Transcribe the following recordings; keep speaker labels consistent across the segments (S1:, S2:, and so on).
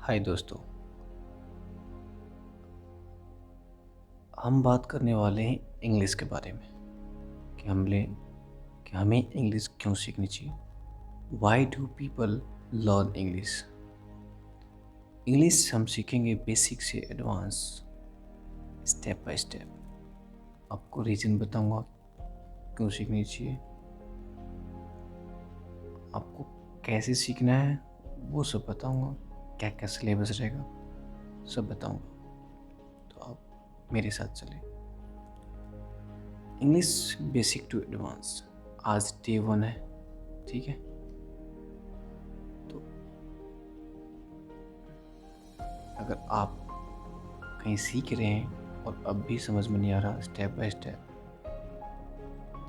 S1: हाय दोस्तों। हम बात करने वाले हैं इंग्लिश के बारे में कि हमें इंग्लिश क्यों सीखनी चाहिए। Y do people learn English. English हम सीखेंगे बेसिक से एडवांस, स्टेप बाय स्टेप। आपको रीज़न बताऊंगा क्यों सीखनी चाहिए, आपको कैसे सीखना है वो सब बताऊंगा, क्या क्या सिलेबस रहेगा सब बताऊंगा। तो आप मेरे साथ चलें। इंग्लिश बेसिक टू एडवांस आज डे 1 है, ठीक है। तो अगर आप कहीं सीख रहे हैं और अब भी समझ में नहीं आ रहा, स्टेप बाय स्टेप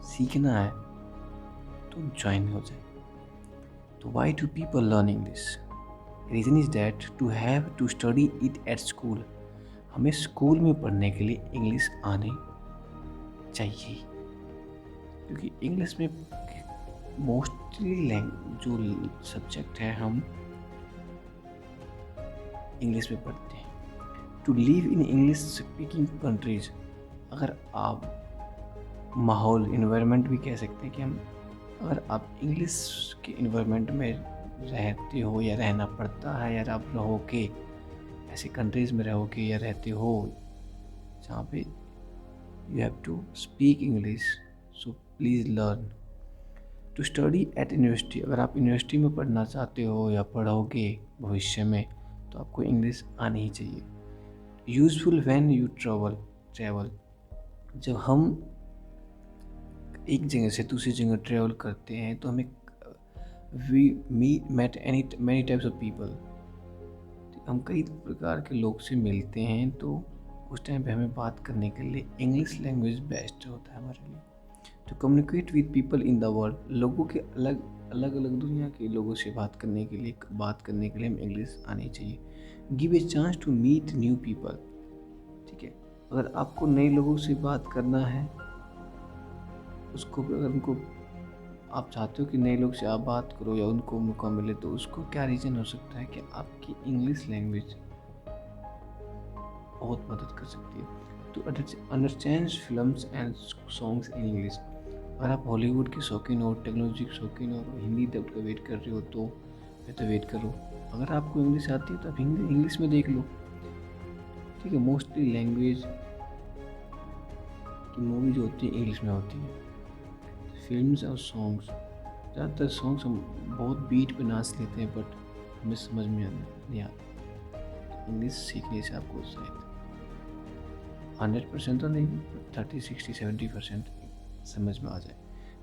S1: सीखना है तो ज्वाइन हो जाए। तो why do people learn English? Reason is that to have to study it at school. हमें स्कूल में पढ़ने के लिए इंग्लिश आने चाहिए, क्योंकि इंग्लिश में मोस्टली जो सब्जेक्ट है हम इंग्लिश में पढ़ते हैं। To live in English speaking countries, अगर आप माहौल इन्वायरमेंट भी कह सकते हैं कि हम, अगर आप इंग्लिश के इन्वायरमेंट में रहते हो या रहना पड़ता है, या आप रहोगे ऐसे कंट्रीज़ में रहोगे या रहते हो जहाँ पे you have to speak English, so please learn. To study at university, अगर आप यूनिवर्सिटी में पढ़ना चाहते हो या पढ़ोगे भविष्य में तो आपको इंग्लिश आनी ही चाहिए। यूज़फुल व्हेन यू ट्रैवल, जब हम एक जगह से दूसरी जगह ट्रैवल करते हैं तो हमें we met any many types of people, हम कई प्रकार के लोग से मिलते हैं, तो उस टाइम पे हमें बात करने के लिए इंग्लिश लैंग्वेज बेस्ट होता है हमारे लिए। To communicate with people in the world, लोगों के अलग अलग अलग दुनिया के लोगों से बात करने के लिए हमें इंग्लिश आनी चाहिए। Give a chance to meet new people, ठीक है। अगर आपको नए लोगों से बात करना है, उसको अगर उनको आप चाहते हो कि नए लोग से आप बात करो या उनको मौका मिले, तो उसको क्या रीज़न हो सकता है कि आपकी इंग्लिश लैंग्वेज बहुत मदद कर सकती है। To understand films and songs in English, अगर आप हॉलीवुड के शौकीन हो, टेक्नोलॉजी के शौकीन हो, हिंदी डब का वेट कर रहे हो तो मैं तो वेट करो। अगर आपको इंग्लिश आती है तो आप हिंदी इंग्लिश में देख लो, ठीक है। मोस्टली लैंग्वेज की मूवी जो होती है इंग्लिश में होती है। फिल्म्स और सॉन्ग्स, ज़्यादातर सॉन्ग्स हम बहुत बीट पे नाच लेते हैं, बट हमें समझ में नहीं आता। इंग्लिश सीखने से आपको शायद 100% तो नहीं, 30, 60, 70% समझ में आ जाए।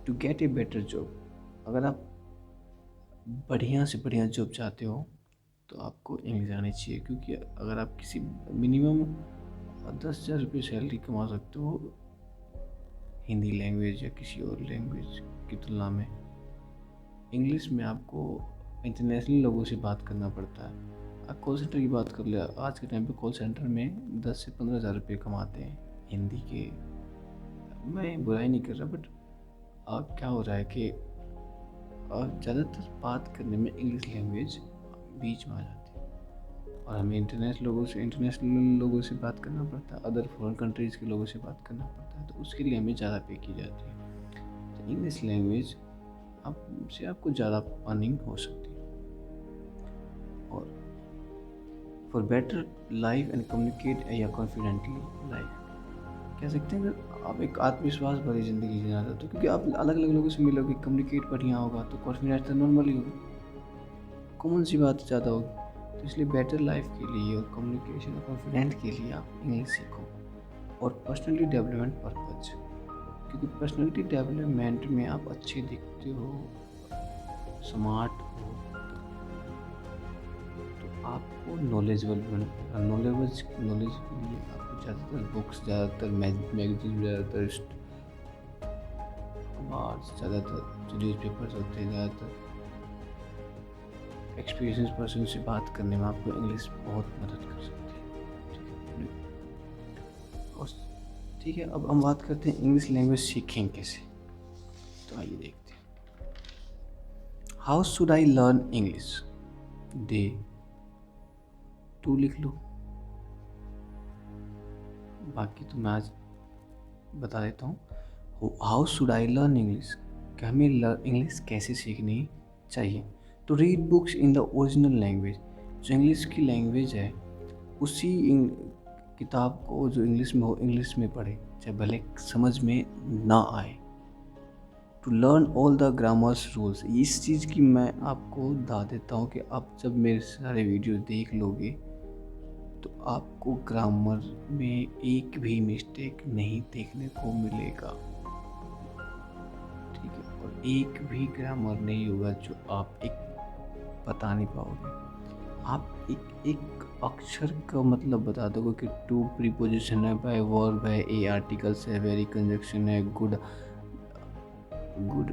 S1: To get a better job, अगर आप बढ़िया से बढ़िया जॉब चाहते हो तो आपको इंग्लिश आनी चाहिए, क्योंकि अगर आप किसी मिनिमम 10,000 रुपये सैलरी कमा सकते हो हिंदी लैंग्वेज या किसी और लैंग्वेज की तुलना में, इंग्लिश में आपको इंटरनेशनल लोगों से बात करना पड़ता है। आप कॉल सेंटर की बात कर ले, आज के टाइम पे कॉल सेंटर में 10 से 15 हज़ार रुपये कमाते हैं हिंदी के। मैं बुराई नहीं कर रहा, बट अब क्या हो रहा है कि ज़्यादातर बात करने में इंग्लिश लैंग्वेज बीच में आ जाती है, और हमें इंटरनेशनल लोगों से बात करना पड़ता है, अदर फॉरेन कंट्रीज़ के लोगों से बात करना पड़ता है, तो उसके लिए हमें ज़्यादा पे की जाती है। तो इंग्लिश लैंग्वेज आपको ज़्यादा अर्निंग हो सकती है। और for better life and communicate या कॉन्फिडेंटली लाइफ, कह सकते हैं अगर आप एक आत्मविश्वास भरी ज़िंदगी जीना चाहते हो, क्योंकि आप अलग अलग लोगों से मिलोगे, कम्युनिकेट बढ़िया होगा तो कॉन्फिडेंस तो नॉर्मली होगा, कॉमन सी बात ज़्यादा होगी। तो इसलिए बेटर लाइफ के लिए और कम्युनिकेशन और कॉन्फिडेंस के लिए आप इंग्लिश सीखो। और पर्सनली डेवलपमेंट पर्पज, क्योंकि पर्सनैलिटी डेवलपमेंट में आप अच्छे दिखते हो, स्मार्ट हो, तो आपको नॉलेजेबल नॉलेज नॉलेज के लिए आपको ज़्यादातर बुक्स, ज़्यादातर मैगजीन, ज़्यादातर अखबार, ज़्यादातर जो न्यूज़पेपर्स होते हैं, ज़्यादातर एक्सपीरियंस पर्सन से बात करने में आपको इंग्लिश बहुत मदद कर सकती है, ठीक है। और ठीक है, अब हम बात करते हैं इंग्लिश लैंग्वेज सीखें कैसे। तो आइए देखते हैं। How should I learn English? Day two लिख लो। बाकी तो मैं आज बता देता हूँ। How should I learn English, कि हमें इंग्लिश कैसे सीखनी चाहिए। तो read books in the original language, जो इंग्लिश की लैंग्वेज है उसी किताब को जो इंग्लिश में हो इंग्लिश में पढ़े, चाहे भले समझ में ना आए। To learn all the grammars rules, इस चीज़ की मैं आपको बता देता हूँ कि आप जब मेरे सारे वीडियो देख लोगे तो आपको ग्रामर में एक भी मिस्टेक नहीं देखने को मिलेगा, ठीक है। और एक भी ग्रामर नहीं होगा जो आप एक बता नहीं पाओगे। आप एक अक्षर का मतलब बता दोगे कि टू प्रीपोजिशन है, बाय वर्ब है, ए आर्टिकल्स है, वेरी कंजक्शन है, गुड गुड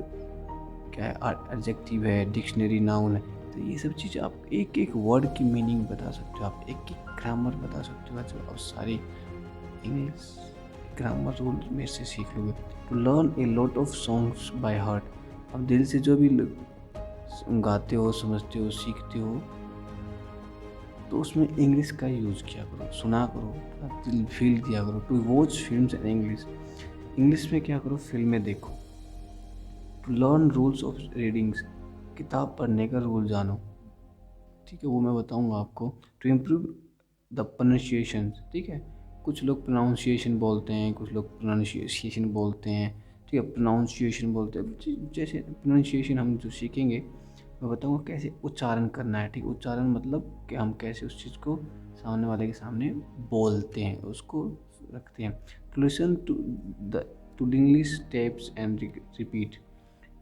S1: क्या है, एडजेक्टिव है, डिक्शनरी नाउन है। तो ये सब चीज़ आप एक एक वर्ड की मीनिंग बता सकते हो, आप एक एक ग्रामर बता सकते हो। जब आप सारी इंग्लिश ग्रामर रूल में से सीख लोगे। To learn a lot of songs by heart, आप दिल से जो भी गाते हो, समझते हो, सीखते हो, तो उसमें इंग्लिश का यूज़ किया करो, सुना करो, दिल फील किया करो। To watch films in English, English में क्या करो, फिल्में देखो। To learn rules of readings, किताब पढ़ने का रूल जानो, ठीक है, वो मैं बताऊंगा आपको। टू इम्प्रूव द प्रोनाउंसिएशन, ठीक है, कुछ लोग प्रोनाउंसिएशन बोलते हैं, कुछ लोग प्रोनाउंसिएशन बोलते हैं, ठीक है, प्रोनाउंसिएशन बोलते हैं। जैसे प्रोनाउंसिएशन हम जो सीखेंगे मैं बताऊंगा कैसे उच्चारण करना है, ठीक, उच्चारण मतलब कि हम कैसे उस चीज़ को सामने वाले के सामने बोलते हैं, उसको रखते हैं। To listen to English tapes and repeat,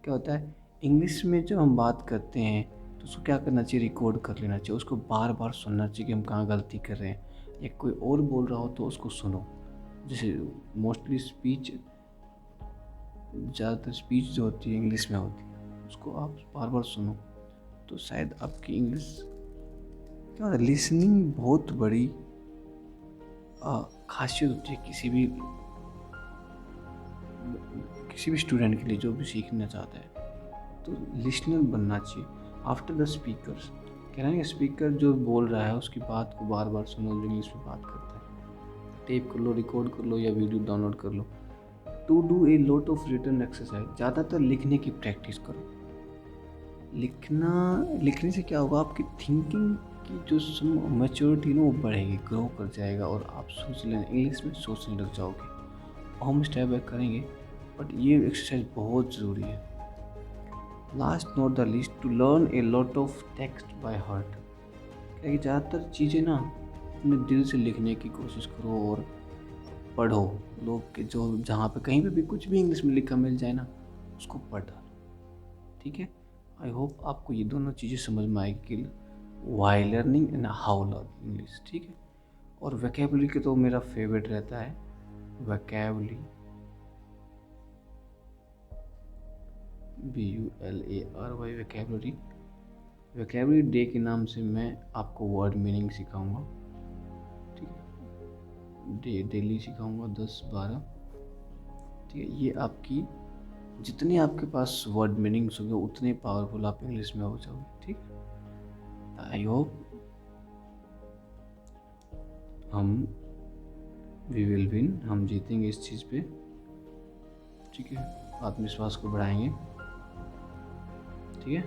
S1: क्या होता है इंग्लिश में जब हम बात करते हैं तो उसको क्या करना चाहिए, रिकॉर्ड कर लेना चाहिए, उसको बार बार सुनना चाहिए कि हम कहाँ गलती कर रहे हैं, या कोई और बोल रहा हो तो उसको सुनो। जैसे मोस्टली स्पीच, ज़्यादातर स्पीच जो होती है इंग्लिश में होती है, उसको आप बार बार सुनो तो शायद आपकी इंग्लिश, क्या होता है, लिसनिंग बहुत बड़ी खासियत होती है किसी भी स्टूडेंट के लिए जो भी सीखना चाहता है, तो लिसनर बनना चाहिए। आफ्टर द स्पीकर्स, कह रहे हैं कि स्पीकर जो बोल रहा है उसकी बात को बार बार सुनो, जो इंग्लिश में बात करता है, टेप कर लो, रिकॉर्ड कर लो या वीडियो डाउनलोड कर लो। To do a lot of written exercise, ज़्यादातर लिखने की प्रैक्टिस करो। लिखने से क्या होगा, आपकी थिंकिंग की जो मैच्योरिटी ना वो बढ़ेगी, ग्रो कर जाएगा, और आप सोच लेना, इंग्लिश में सोचने लग जाओगे। हम स्टेप बैक करेंगे, बट ये एक्सरसाइज बहुत ज़रूरी है। Last not the least, to learn a lot of text by heart, क्योंकि ज़्यादातर चीज़ें ना अपने दिल से लिखने की कोशिश करो और पढ़ो। लोग के जो जहाँ पे कहीं पे भी कुछ भी इंग्लिश में लिखा मिल जाए ना, उसको पढ़ डालो, ठीक है। आई होप आपको ये दोनों चीज़ें समझ में आएगी कि why learning and how learn English, ठीक है। और वोकैबुलरी के तो मेरा फेवरेट रहता है vocabulary, BULARY, vocabulary. Vocabulary day के नाम से मैं आपको वर्ड मीनिंग सिखाऊंगा, ठीक है, डेली सिखाऊंगा 10-12, ठीक है। ये आपकी जितने आपके पास वर्ड मीनिंग्स होंगे उतने पावरफुल आप इंग्लिश में हो जाओगे, ठीक है। I hope we will win, हम जीतेंगे इस चीज़ पे, ठीक है। आत्मविश्वास को बढ़ाएंगे, ठीक है।